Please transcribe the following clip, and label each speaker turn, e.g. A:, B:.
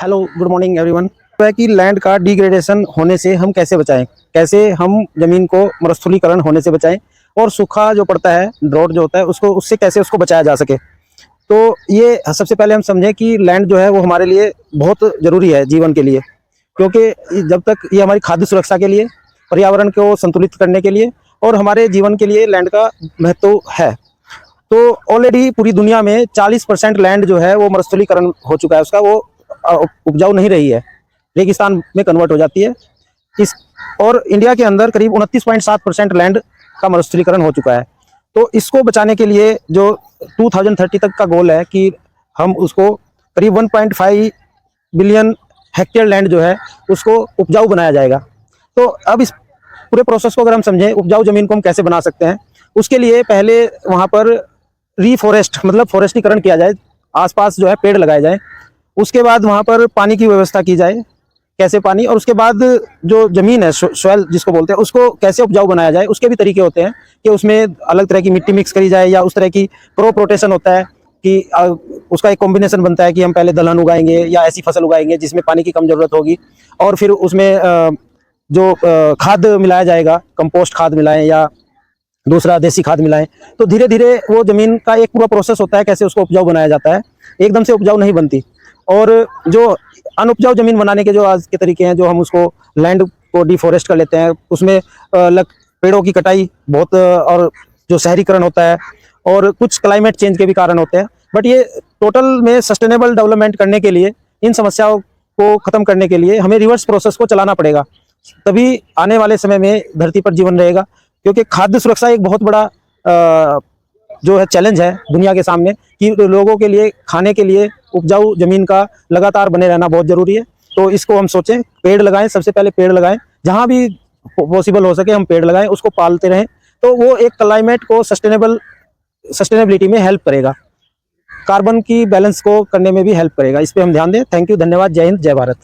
A: Hello good morning everyone. तो है कि लैंड का डिग्रेडेशन होने से हम कैसे बचाएं, कैसे हम ज़मीन को मरुस्थलीकरण होने से बचाएं और सूखा जो पड़ता है, ड्रॉट जो होता है, उसको उससे कैसे उसको बचाया जा सके। तो ये सबसे पहले हम समझें कि लैंड जो है वो हमारे लिए बहुत ज़रूरी है जीवन के लिए, क्योंकि जब तक ये हमारी खाद्य सुरक्षा के लिए, पर्यावरण को संतुलित करने के लिए और हमारे जीवन के लिए लैंड का महत्व है। तो ऑलरेडी पूरी दुनिया में 40% लैंड जो है वो मरुस्थलीकरण हो चुका है, उसका वो उपजाऊ नहीं रही है, रेगिस्तान में कन्वर्ट हो जाती है। इस और इंडिया के अंदर करीब 29.7% लैंड का मरुस्थलीकरण हो चुका है। तो इसको बचाने के लिए जो 2030 तक का गोल है कि हम उसको करीब 1.5 बिलियन हेक्टेयर लैंड जो है उसको उपजाऊ बनाया जाएगा। तो अब इस पूरे प्रोसेस को अगर हम समझें, उपजाऊ ज़मीन को हम कैसे बना सकते हैं, उसके लिए पहले वहाँ पर रीफॉरेस्ट मतलब फॉरेस्टीकरण किया जाए, आसपास जो है पेड़ लगाए जाएं। उसके बाद वहाँ पर पानी की व्यवस्था की जाए, कैसे पानी, और उसके बाद जो ज़मीन है सॉइल जिसको बोलते हैं, उसको कैसे उपजाऊ बनाया जाए। उसके भी तरीके होते हैं कि उसमें अलग तरह की मिट्टी मिक्स करी जाए, या उस तरह की क्रॉप रोटेशन होता है कि उसका एक कॉम्बिनेशन बनता है कि हम पहले दलहन उगाएंगे या ऐसी फसल उगाएंगे जिसमें पानी की कम ज़रूरत होगी, और फिर उसमें जो खाद मिलाया जाएगा, कंपोस्ट खाद मिलाएं या दूसरा देसी खाद मिलाएं। तो धीरे धीरे वो ज़मीन का एक पूरा प्रोसेस होता है कैसे उसको उपजाऊ बनाया जाता है। एकदम से उपजाऊ नहीं बनती। और जो अनउपजाऊ ज़मीन बनाने के जो आज के तरीके हैं, जो हम उसको लैंड को डिफॉरेस्ट कर लेते हैं, उसमें पेड़ों की कटाई बहुत, और जो शहरीकरण होता है, और कुछ क्लाइमेट चेंज के भी कारण होते हैं। बट ये टोटल में सस्टेनेबल डेवलपमेंट करने के लिए, इन समस्याओं को ख़त्म करने के लिए हमें रिवर्स प्रोसेस को चलाना पड़ेगा, तभी आने वाले समय में धरती पर जीवन रहेगा। क्योंकि खाद्य सुरक्षा एक बहुत बड़ा जो है चैलेंज है दुनिया के सामने, कि लोगों के लिए खाने के लिए उपजाऊ ज़मीन का लगातार बने रहना बहुत ज़रूरी है। तो इसको हम सोचें, पेड़ लगाएं, सबसे पहले पेड़ लगाएं, जहाँ भी पॉसिबल हो सके हम पेड़ लगाएं, उसको पालते रहें। तो वो एक क्लाइमेट को सस्टेनेबिलिटी में हेल्प करेगा, कार्बन की बैलेंस को करने में भी हेल्प करेगा। इस पर हम ध्यान दें। थैंक यू, धन्यवाद, जय हिंद, जय भारत।